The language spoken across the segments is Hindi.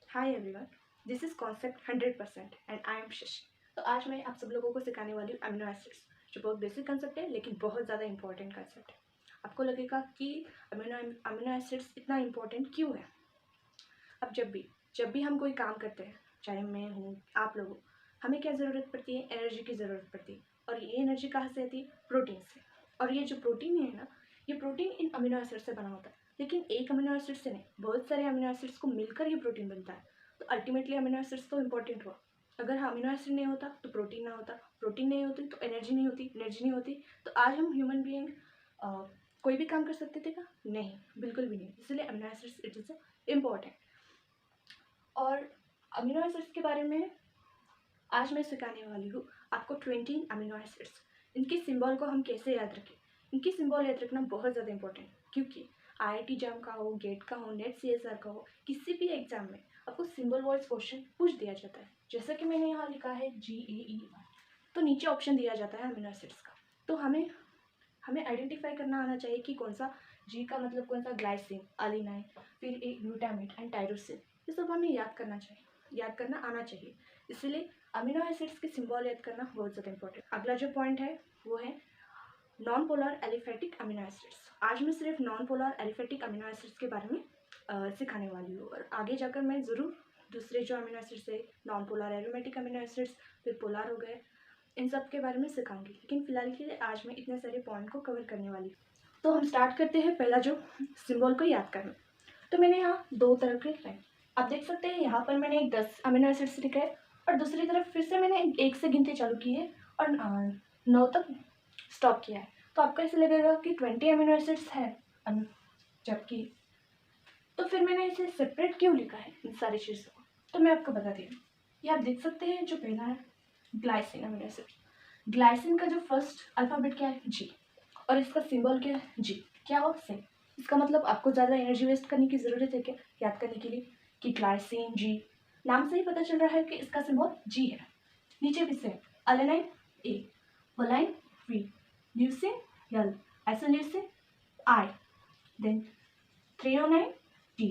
Hi everyone, this is concept 100% and I am Shashi. तो आज मैं आप सब लोगों को सिखाने वाली हूँ अमीनो एसिड्स, जो बहुत बेसिक कंसेप्ट है लेकिन बहुत ज़्यादा इंपॉर्टेंट कंसेप्ट है। आपको लगेगा कि अमीनो एसिड्स इतना इंपॉर्टेंट क्यों है। अब जब भी हम कोई काम करते हैं, चाहे मैं हूँ आप लोग हो, हमें क्या ज़रूरत पड़ती है? एनर्जी की ज़रूरत पड़ती है। और ये एनर्जी कहाँ से आती है? प्रोटीन से। और ये जो प्रोटीन है ना, ये प्रोटीन इन अमीनो एसिड से बना होता है। लेकिन एक अमीनो एसिड से नहीं, बहुत सारे अमीनो एसिड्स को मिलकर ये प्रोटीन बनता है। तो अल्टीमेटली अमीनो एसिड्स तो इम्पोर्टेंट हुआ। अगर अमीनो एसिड नहीं होता तो प्रोटीन ना होता, प्रोटीन नहीं होती तो एनर्जी नहीं होती, एनर्जी नहीं होती तो आज हम ह्यूमन बीइंग कोई भी काम कर सकते थे क्या? नहीं, बिल्कुल भी नहीं। इसलिए amino acids it is important. और अमीनो एसिड्स के बारे में आज मैं सिखाने वाली हूँ आपको 20 अमीनो एसिड्स। इनके सिंबल को हम कैसे याद रखें? इनकी सिंबल याद रखना बहुत ज़्यादा इंपॉर्टेंट है, क्योंकि IIT JAM का हो, गेट का हो, नेट CSR का हो, किसी भी एग्जाम में आपको सिंबल वाइज क्वेश्चन पूछ दिया जाता है। जैसा कि मैंने यहाँ लिखा है GAE, तो नीचे ऑप्शन दिया जाता है अमीनो एसिड्स का। तो हमें हमें आइडेंटिफाई करना आना चाहिए कि कौन सा जी का मतलब कौन सा, ग्लाइसिन, अलीनाइन, फिर एक ग्लूटामेट एंड टायरोसिन। ये सब हमें याद करना चाहिए, याद करना आना चाहिए। इसलिए अमीनो एसिड्स के सिंबल याद करना बहुत ज़्यादा इंपॉर्टेंट। अगला जो पॉइंट है वो है non polar aliphatic amino acids. आज मैं सिर्फ non polar aliphatic amino acids के बारे में सिखाने वाली हूँ, और आगे जाकर मैं ज़रूर दूसरे जो अमीनो एसिड्स है, non polar aromatic amino acids, फिर पोलर हो गए, इन सब के बारे में सिखाऊंगी। लेकिन फिलहाल के लिए आज मैं इतने सारे पॉइंट को कवर करने वाली हूँ। तो हम स्टार्ट करते हैं पहला जो सिंबल को याद करना। तो मैंने यहाँ दो तरह के लिखे हैं। आप देख सकते हैं यहाँ पर मैंने एक 10 अमीनो एसिड्स लिखा है, और दूसरी तरफ फिर से मैंने एक से गिनती चालू की है और 9 तक स्टॉप किया है। तो आपको ऐसे लगेगा कि 20 अमीनो एसिड्स है, जबकि तो फिर मैंने इसे सेपरेट क्यों लिखा है इन सारी चीज़ों को, तो मैं आपको बताती हूँ। ये आप देख सकते हैं, जो पहला है ग्लाइसिन अमीनो एसिड। ग्लाइसिन का जो फर्स्ट अल्फ़ाबेट क्या है? जी। और इसका सिंबल क्या है? जी। क्या हो? सेम। इसका मतलब आपको ज़्यादा एनर्जी वेस्ट करने की ज़रूरत है क्या याद करने के लिए कि ग्लाइसिन जी? नाम से ही पता चल रहा है कि इसका सिंबल जी है। नीचे भी same, alanine A, valine V, leucine L, isoleucine I, then threonine T,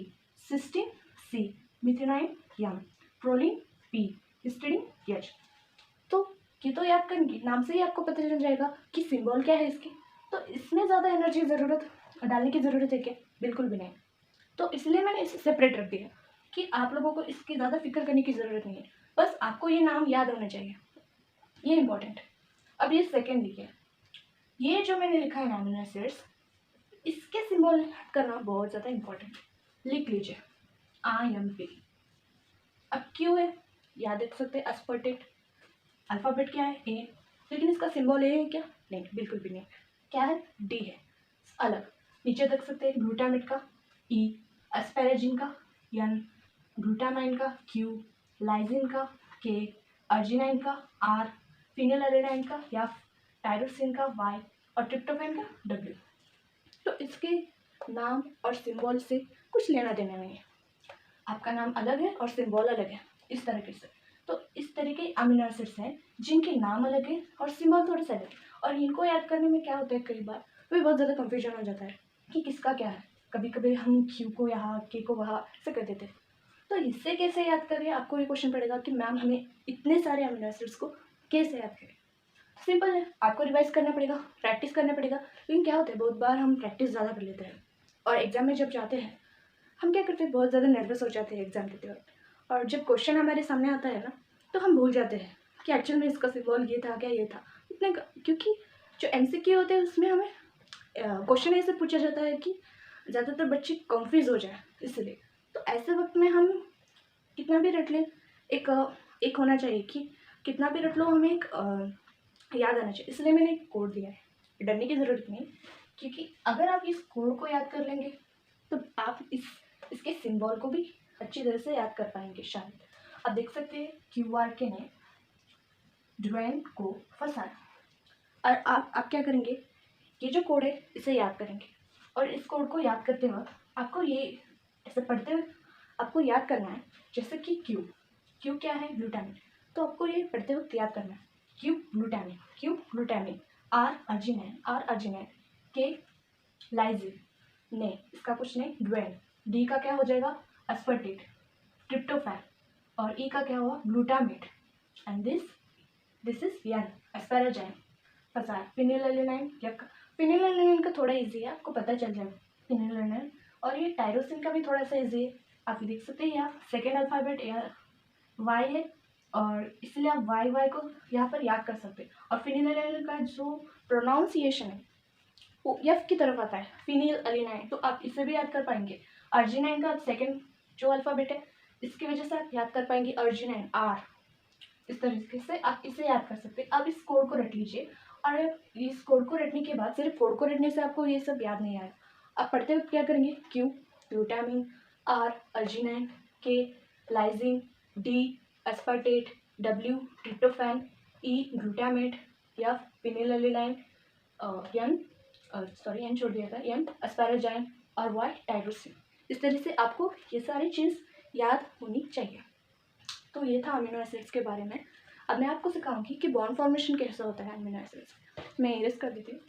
cysteine C, methionine M, proline P, histidine H. तो ये तो याद करेंगे, नाम से ही आपको पता चल जाएगा कि सिंबल क्या है इसकी। तो इसमें ज़्यादा एनर्जी ज़रूरत डालने की ज़रूरत है क्या? बिल्कुल भी नहीं। तो इसलिए मैंने इसे सेपरेट रख दिया कि आप लोगों को इसकी ज़्यादा फिक्र करने की ज़रूरत नहीं है, बस आपको ये नाम याद होना चाहिए, ये इंपॉर्टेंट है। अब ये सेकेंड लिखिए, ये जो मैंने लिखा है अमीनो एसिड्स, इसके सिंबल करना बहुत ज़्यादा इंपॉर्टेंट है। लिख लीजिए IMP। अब क्यों है याद रख सकते हैं, अस्पर्टेट अल्फ़ाबेट क्या है? ए, लेकिन इसका सिंबल ए है क्या? नहीं, बिल्कुल भी नहीं। क्या है? डी है, अलग। नीचे देख सकते हैं ग्लूटामेट का ई, एस्पेरेजिन का एन, ग्लूटामाइन का क्यू, लाइजिन का के, अर्जिनाइन का आर, फिनेलालेनाइन का एफ, टायरोसिन का वाई और ट्रिप्टोफैन का डब्ल्यू। तो इसके नाम और सिंबल से कुछ लेना देना नहीं है। आपका नाम अलग है और सिंबल अलग है, इस तरीके से। तो इस तरह के अमीनो एसिड्स हैं जिनके नाम अलग है और सिंबल थोड़े से अलग है, और इनको याद करने में क्या होता है, कई बार भी बहुत ज़्यादा कंफ्यूजन हो जाता है कि किसका क्या है। कभी कभी हम क्यू को यहाँ, के को वहाँ ऐसे कर देते हैं। तो इससे कैसे याद करें? आपको ये क्वेश्चन पड़ेगा कि मैम हमें इतने सारे अमीनो एसिड्स को कैसे याद करें। सिंपल है, आपको रिवाइज करना पड़ेगा, प्रैक्टिस करना पड़ेगा। लेकिन क्या होता है, बहुत बार हम प्रैक्टिस ज़्यादा कर लेते हैं और एग्जाम में जब जाते हैं हम क्या करते हैं, बहुत ज़्यादा नर्वस हो जाते हैं एग्जाम देते वक्त, और जब क्वेश्चन हमारे सामने आता है ना, तो हम भूल जाते हैं कि एक्चुअल में इसका सिंबल ये था क्या, ये था इतने क्योंकि जो MCQ होते हैं उसमें हमें क्वेश्चन ऐसे पूछा जाता है कि ज़्यादातर बच्चे कंफ्यूज हो जाए, इसलिए। तो ऐसे वक्त में हम कितना भी रट लें, एक होना चाहिए कि कितना भी रट लो, हमें एक याद आना चाहिए। इसलिए मैंने एक कोड दिया है, डरने की ज़रूरत नहीं, क्योंकि अगर आप इस कोड को याद कर लेंगे तो आप इसके सिंबल को भी अच्छी तरह से याद कर पाएंगे शायद। आप देख सकते हैं QRK ने ड्वेन को फंसाया, और आप क्या करेंगे, ये जो कोड है इसे याद करेंगे, और इस कोड को याद करते वक्त आपको ये ऐसे पढ़ते हुए आपको याद करना है, जैसे कि क्यू क्या है? ग्लूटामिन। तो आपको ये पढ़ते वक्त याद करना है, Q glutamine, R arginine, K lysine, नहीं इसका कुछ नहीं, ड्वेन, डी का क्या हो जाएगा? अस्पर्टेट, ट्रिप्टोफैन, और ई का क्या हुआ glutamate, and this is N asparagine, फंसा है फिनिलएलेनाइन। फिनिलएलेनाइन का थोड़ा इजी है, आपको पता चल जाएगा फिनिलएलेनाइन। और ये टायरोसिन का भी थोड़ा सा इजी है, आप देख सकते हैं यहाँ सेकेंड अल्फ़ाबेट वाई है, और इसलिए आप वाई वाई को यहाँ पर याद कर सकते हैं। और फिनिलएलेनाइन का जो प्रोनाउंसिएशन है वो एफ की तरफ आता है, फिनिलएलेनाइन, तो आप इसे भी याद कर पाएंगे। अर्जिनाइन का सेकेंड जो अल्फ़ाबेट है, इसकी वजह से आप याद कर पाएंगे अर्जिनाइन, आर। इस तरीके से आप इसे याद कर सकते हैं। अब इस कोड को रट लीजिए, और इस कोड को रटने के बाद सिर्फ कोड को रटने से आपको ये सब याद नहीं आएगा, आप पढ़ते वक्त क्या करेंगे, Q glutamine, R arginine, K lysine, D aspartate, W tryptophan, E glutamate, F phenylalanine, N छोड़ दिया था, एम एस्पाराजाइन, और वाई टायरोसिन। इस तरह से आपको ये सारी चीज़ याद होनी चाहिए। तो ये था अमीनो एसिड्स के बारे में। अब मैं आपको सिखाऊंगी कि बॉन्ड फॉर्मेशन कैसा होता है अमीनो एसिड्स। मैं इरेज कर देती हूँ।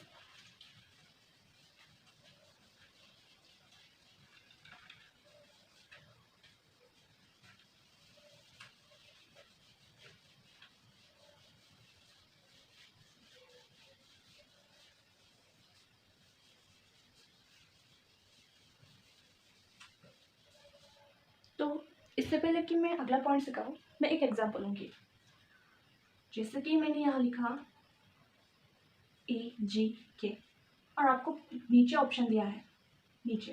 तो इससे पहले कि मैं अगला पॉइंट सिखाऊँ, मैं एक एग्जाम्पल लूँगी। जैसे कि मैंने यहाँ लिखा AGK, और आपको नीचे ऑप्शन दिया है, नीचे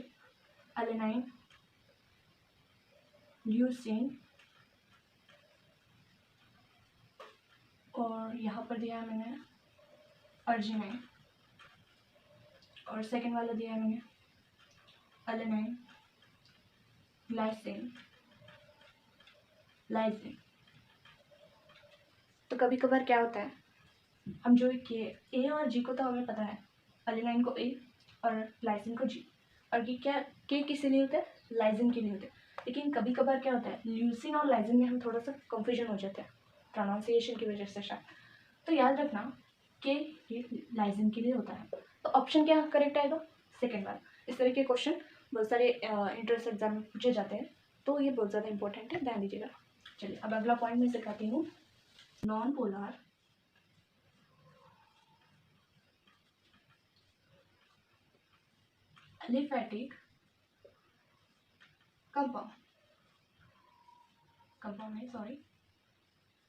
एलेनाइन, ल्यूसीन, और यहाँ पर दिया है मैंने अर्जिनाइन, और सेकेंड वाला दिया है मैंने एलेनाइन, ग्लाइसिन, लाइसिन। तो कभी कभार क्या होता है, हम जो के ए और जी को तो हमें पता है, एलेनाइन को ए और लाइसिन को जी, और ये क्या के किस लिए होता है, लाइसिन के लिए होता है। लेकिन कभी कभार क्या होता है, ल्यूसीन और लाइसिन में हम थोड़ा सा कंफ्यूजन हो जाता है प्रोनाउंसिएशन की वजह से शायद। तो याद रखना कि ये लाइसिन के लिए होता है। तो ऑप्शन क्या करेक्ट आएगा, सेकेंड वाला। इस तरह के क्वेश्चन बहुत सारे इंट्रेंस एग्जाम में पूछे जाते हैं, तो ये बहुत ज़्यादा इंपॉर्टेंट है, ध्यान दीजिएगा। चलिए अब अगला पॉइंट मैं सिखाती हूँ, नॉन पोलर एलिफैटिक कंपाउंड नहीं sorry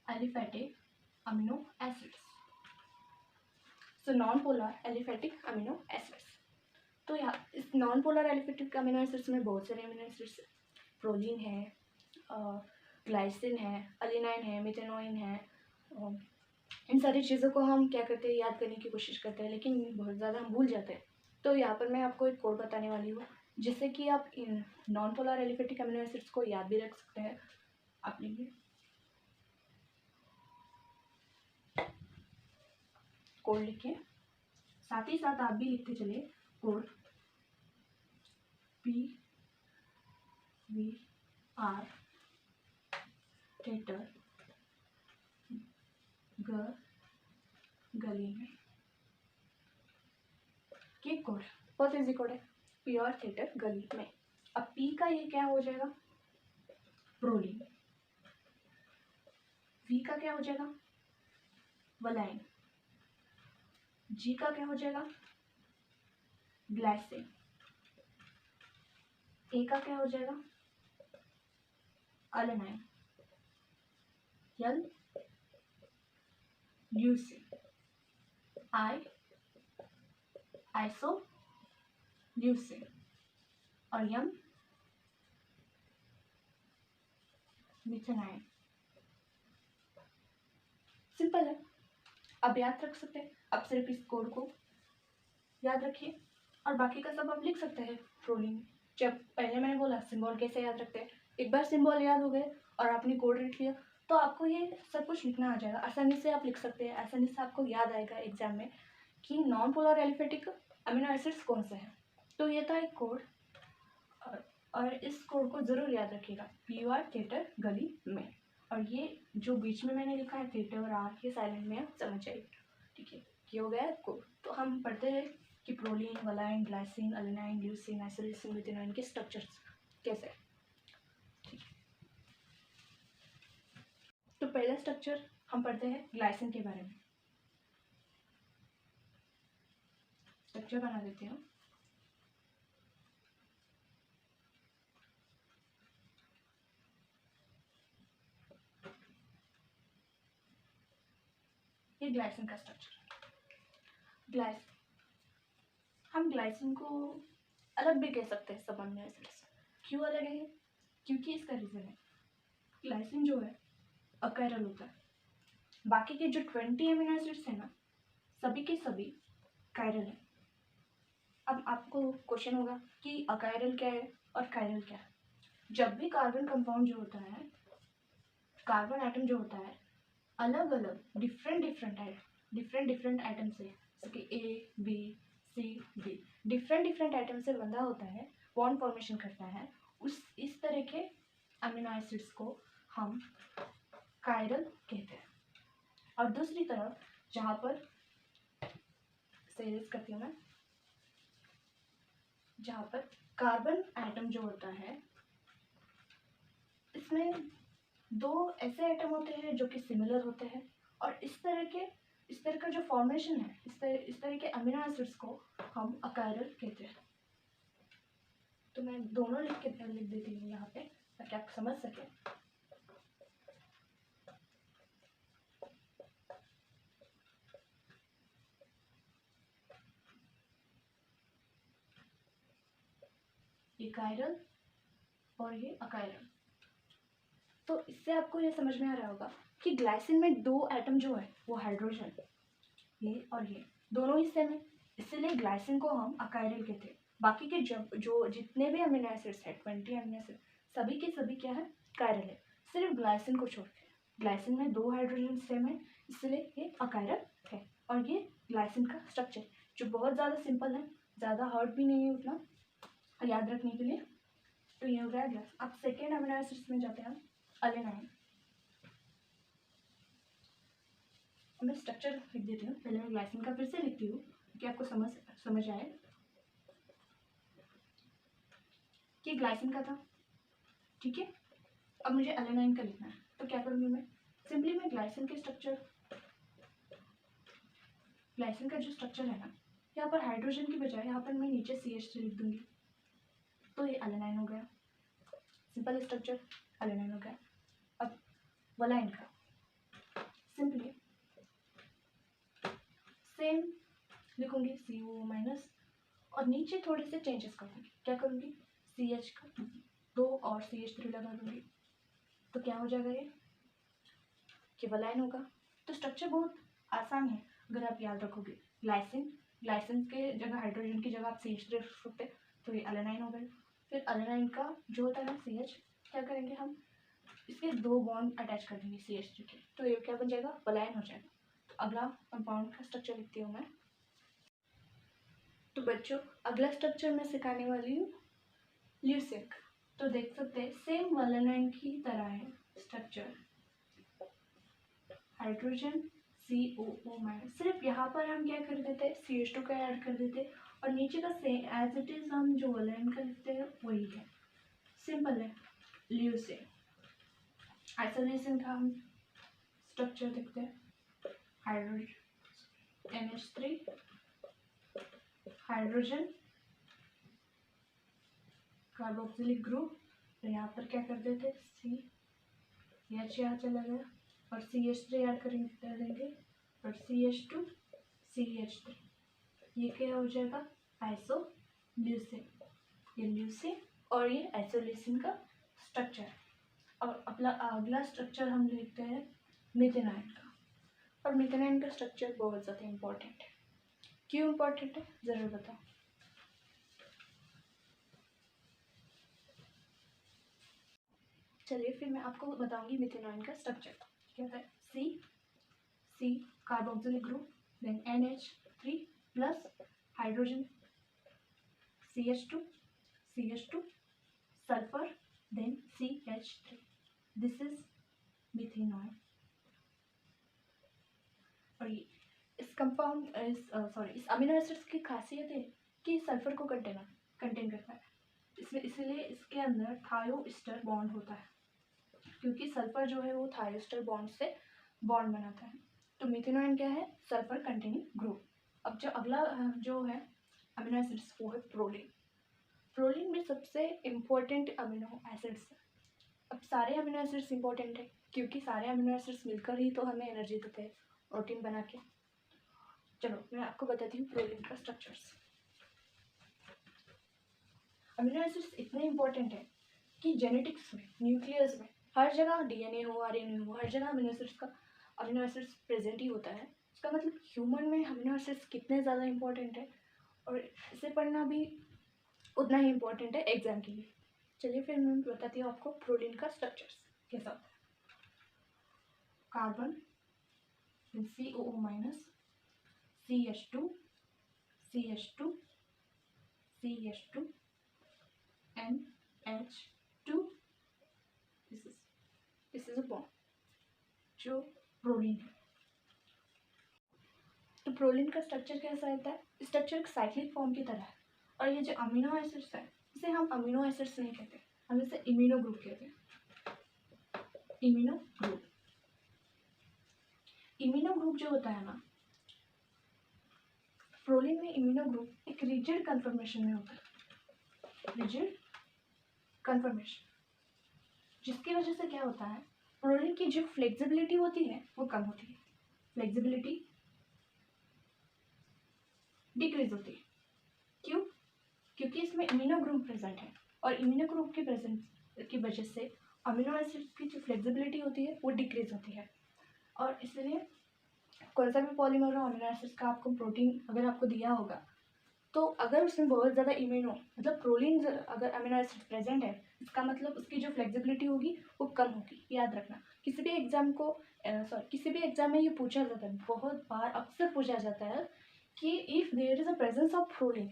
aliphatic amino acids. So non polar aliphatic amino acids. तो यहाँ इस non polar aliphatic amino acids में बहुत सारे अमीनो एसिड्स, प्रोलीन है, ग्लाइसिन है, अलिनाइन है, मिथेनोइन है। इन सारी चीज़ों को हम क्या करते हैं, याद करने की कोशिश करते हैं, लेकिन बहुत ज़्यादा हम भूल जाते हैं। तो यहाँ पर मैं आपको एक कोड बताने वाली हूँ, जिससे कि आप in non polar aliphatic amino acids को याद भी रख सकते हैं। आप लिखिए, कोड लिखिए, साथ ही साथ आप भी लिखते चलिए कोड PVR थिएटर गली में। ये कोड बहुत इजी कोड है, प्योर थिएटर गली में। अब पी का ये क्या हो जाएगा, प्रोलीन। वी का क्या हो जाएगा, वलाइन। जी का क्या हो जाएगा, ग्लाइसिन। ए का क्या हो जाएगा, alanine. L leucine. I isoleucine, और एम मिथेनाइन। सिंपल है, आप याद रख सकते हैं। आप सिर्फ इस कोड को याद रखिए, और बाकी का सब आप लिख सकते हैं प्रोलीन। जब पहले मैंने बोला सिंबल कैसे याद रखते हैं, एक बार सिंबल याद हो गए और आपने कोड लिख लिया, तो आपको ये सब कुछ लिखना आ जाएगा, आसानी से आप लिख सकते हैं, आसानी से आपको याद आएगा एग्जाम में कि non polar aliphatic amino acids कौन से हैं। तो ये था एक कोड, और इस कोड को ज़रूर याद रखिएगा, PUR थिएटर गली में। और ये जो बीच में मैंने लिखा है थिएटर और आर, ये साइलेंट में आप समझ जाइए, ठीक है। ये हो गया कोड। तो हम पढ़ते हैं कि proline, valine, glycine, alanine, leucine, isoleucine, methionine के स्ट्रक्चर्स कैसे, ठीक है। स्ट्रक्चर हम पढ़ते हैं ग्लाइसिन के बारे में। स्ट्रक्चर बना देते हैं। ये ग्लाइसिन का स्ट्रक्चर। हम ग्लाइसिन को अलग भी कह सकते हैं सब अमीनो एसिड से। क्यों अलग है? क्योंकि इसका रीज़न है, ग्लाइसिन जो है अकायरल होता है। बाकी के जो 20 अमीनो एसिड्स हैं ना, सभी के सभी कायरल है। अब आपको क्वेश्चन होगा कि अकायरल क्या है और कायरल क्या है। जब भी कार्बन कंपाउंड जो होता है, कार्बन एटम जो होता है, अलग अलग डिफरेंट आइटम से, जैसे कि A B C D, different item से बंधा होता है, बॉन्ड फॉर्मेशन करता है। इस तरह के अमीनो एसिड्स को हम कायरल कहते हैं। और दूसरी तरफ जहाँ पर सेरीज करती हूँ मैं, जहाँ पर कार्बन एटम जो होता है, इसमें दो ऐसे एटम होते हैं जो कि सिमिलर होते हैं, और इस तरह का जो फॉर्मेशन है, इस तरह के अमीनो एसिड्स को हम अकायरल कहते हैं। तो मैं दोनों लिख देती हूँ यहाँ पे ताकि आप समझ सकें। ये कायरल और ये अकायरल। तो इससे आपको ये समझ में आ रहा होगा कि ग्लाइसिन में दो एटम जो है वो हाइड्रोजन, ये और ये दोनों हिस्से में, इसलिए ग्लाइसिन को हम अकायरल कहते हैं। बाकी के जो जितने भी अमीनो एसिड्स है, 20 अमीनो एसिड, सभी के सभी क्या है? कायरल है। सिर्फ ग्लाइसिन को छोड़ के, ग्लाइसिन में दो हाइड्रोजन सेम है, इसलिए ये अकायरल है। और ये ग्लाइसिन का स्ट्रक्चर जो बहुत ज़्यादा सिंपल है, ज़्यादा हार्ड भी नहीं है उतना याद रखने के लिए। तो ये हो गया ग्लास। अब सेकेंड अमीनो एसिड्स में जाते हैं हम, एलेनाइन। मैं स्ट्रक्चर लिख देती हूँ, पहले मैं ग्लाइसिन का फिर से लिखती हूँ कि आपको समझ आए कि ग्लाइसिन का था, ठीक है। अब मुझे एलेनाइन का लिखना है, तो क्या करूँगी मैं? सिंपली मैं ग्लाइसिन का जो स्ट्रक्चर है ना, यहाँ पर हाइड्रोजन की बजाय यहाँ पर मैं नीचे CH3 लिख दूंगी, तो ये एलेनाइन हो गया। सिंपल स्ट्रक्चर, एलेनाइन हो गया। अब वलाइन का सिंपली सेम लिखूंगी, CO माइनस, और नीचे थोड़े से चेंजेस कर दूँगी। क्या करूँगी? CH का 2 और CH3 लगा दूँगी, तो क्या हो जाएगा? ये कि वलाइन होगा। तो स्ट्रक्चर बहुत आसान है अगर आप याद रखोगे। ग्लाइसिन के जगह, हाइड्रोजन की जगह आप CH3 रख सकते, तो ये एलेनाइन हो गया। फिर एलेनाइन का जो होता है ना CH, क्या करेंगे हम? इसके 2 बॉन्ड अटैच कर देंगे CH3 के, तो ये क्या बन जाएगा? वलाइन हो जाएगा। तो अगला कंपाउंड का स्ट्रक्चर लिखती हूँ मैं। तो बच्चों, अगला स्ट्रक्चर मैं सिखाने वाली हूँ ल्यूसिक। तो देख सकते हैं सेम वलाइन की तरह है स्ट्रक्चर, हाइड्रोजन COO माइनस। सिर्फ यहाँ पर हम क्या कर देते हैं? CH2 का ऐड कर देते हैं, और नीचे का सेम एज इट इज हम जो वलाइन का लिखते हैं वही है, सिंपल है। ल्यूसिन। आइसोलेशन का हम स्ट्रक्चर देखते हैं, hydrogen NH3, hydrogen carboxylic group, तो यहाँ पर क्या कर देते? CH यहाँ चला गया, और CH3 ऐड कर देंगे, और CH2 CH3, ये क्या हो जाएगा? आइसोल्यूसिन। ये ल्यूसिन और ये आइसोल्यूसिन का स्ट्रक्चर। और अपना अगला स्ट्रक्चर हम लिखते हैं मिथेनाइन का। और मिथेनाइन का स्ट्रक्चर बहुत ज़्यादा इम्पोर्टेंट है। क्यों इम्पोर्टेंट है ज़रूर बताओ। चलिए फिर मैं आपको बताऊंगी मिथेनाइन का स्ट्रक्चर क्या होता है। C carboxylic group, then NH3 plus hydrogen CH2 sulphur, then CH3, this is methionine. और इस अमीनो एसिड्स की खासियत है कि सल्फर को कंटेन करता है, इसलिए इसके अंदर थायोस्टर बॉन्ड होता है, क्योंकि सल्फर जो है वो थायोस्टर बॉन्ड से बॉन्ड बनाता है। तो मीथेनॉइन क्या है? Sulphur containing group. अब जो अगला जो है अमीनो एसिड्स वो है प्रोलीन। प्रोलीन में सबसे इम्पोर्टेंट अमीनो एसिड्स है। अब सारे अमीनो एसिड्स इम्पोर्टेंट है क्योंकि सारे अमीनो एसिड्स मिलकर ही तो हमें एनर्जी देते हैं प्रोटीन बना के। चलो मैं आपको बताती हूँ प्रोटीन का स्ट्रक्चर्स। अमीनो एसिड्स इतने इम्पोर्टेंट है कि जेनेटिक्स में, न्यूक्लियस में, हर जगह डीएनए हो, आरएनए हो, हर जगह अमीनो एसिड्स प्रेजेंट ही होता है। इसका मतलब ह्यूमन में अमीनो एसिड्स कितने ज़्यादा इम्पोर्टेंट है और इसे पढ़ना भी उतना ही इम्पोर्टेंट है एग्जाम के लिए। चलिए फिर मैं बताती हूँ आपको प्रोटीन का स्ट्रक्चर्स कैसा होता है। Carbon, COO minus, CH2, CH2, CH2, NH2, this is a bond जो प्रोलीन है। तो प्रोलीन का स्ट्रक्चर कैसा रहता है? स्ट्रक्चर एक साइक्लिक फॉर्म की तरह है और ये जो अमीनो एसिड्स है इसे हम अमीनो एसिड्स नहीं कहते, हम इसे इम्यूनो ग्रुप कहते हैं। इम्यूनो ग्रुप, इम्यूनो ग्रुप जो होता है ना, प्रोलीन में इम्यूनो ग्रुप एक रिजिड कन्फर्मेशन में होता है। रिजिड कन्फर्मेशन, जिसकी वजह से क्या होता है, प्रोलीन की जो फ्लेक्सिबिलिटी होती है वो कम होती है, फ्लेक्सिबिलिटी डिक्रीज होती है। क्यों? क्योंकि इसमें इम्यूनो ग्रुप प्रेजेंट है और इम्यूनो ग्रुप के प्रेजेंस की वजह से अमीनो एसिड्स की जो फ्लेक्सिबिलिटी होती है वो डिक्रीज होती है। और इसलिए कौन सा भी पॉलीमर हो अमीनो एसिड्स का आपको प्रोटीन अगर आपको दिया होगा तो अगर उसमें बहुत ज़्यादा इम्यूनो मतलब प्रोलीन अगर अमीनो एसिड प्रेजेंट है इसका मतलब उसकी जो फ्लेक्सिबिलिटी होगी वो कम होगी। याद रखना, किसी भी एग्जाम किसी भी एग्जाम में ये पूछा जाता है, बहुत बार अक्सर पूछा जाता है कि if there is a presence of proline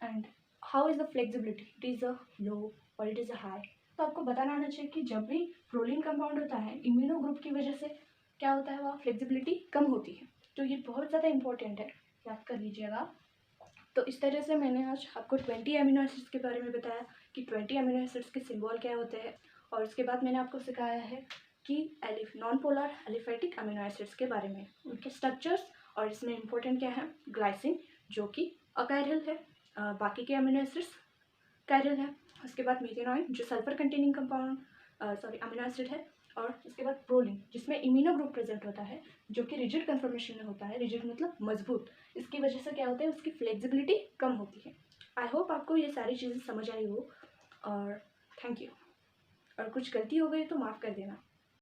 and how is the flexibility, it is a low और इट इज़ अ हाई। तो आपको बताना आना चाहिए कि जब भी प्रोलीन कंपाउंड होता है इम्यूनो ग्रुप की वजह से क्या होता है, वह फ्लेक्सिबिलिटी कम होती है। तो ये बहुत ज़्यादा इंपॉर्टेंट है, याद कर लीजिएगा। तो इस तरह से मैंने आज आपको 20 अमीनो एसिड्स के बारे में बताया कि 20 अमीनो एसिड्स के सिंबल क्या होते हैं और उसके बाद मैंने आपको सिखाया है कि non polar aliphatic amino acids के बारे में, उनके स्ट्रक्चर्स और इसमें इंपॉर्टेंट क्या है, ग्लाइसिन जो कि अकायरल है, बाकी के अमीनो एसिड्स कायरल है। उसके बाद मीथेनॉइन जो सल्फर कंटेनिंग अमीनो एसिड है और उसके बाद प्रोलीन जिसमें इम्यूनो ग्रुप प्रेजेंट होता है जो कि रिजिड कन्फर्मेशन में होता है। रिजिड मतलब मजबूत, इसकी वजह से क्या होता है, उसकी फ्लेक्सिबिलिटी कम होती है। आई होप आपको ये सारी चीज़ें समझ आई हो और थैंक यू। और कुछ गलती हो गई तो माफ़ कर देना।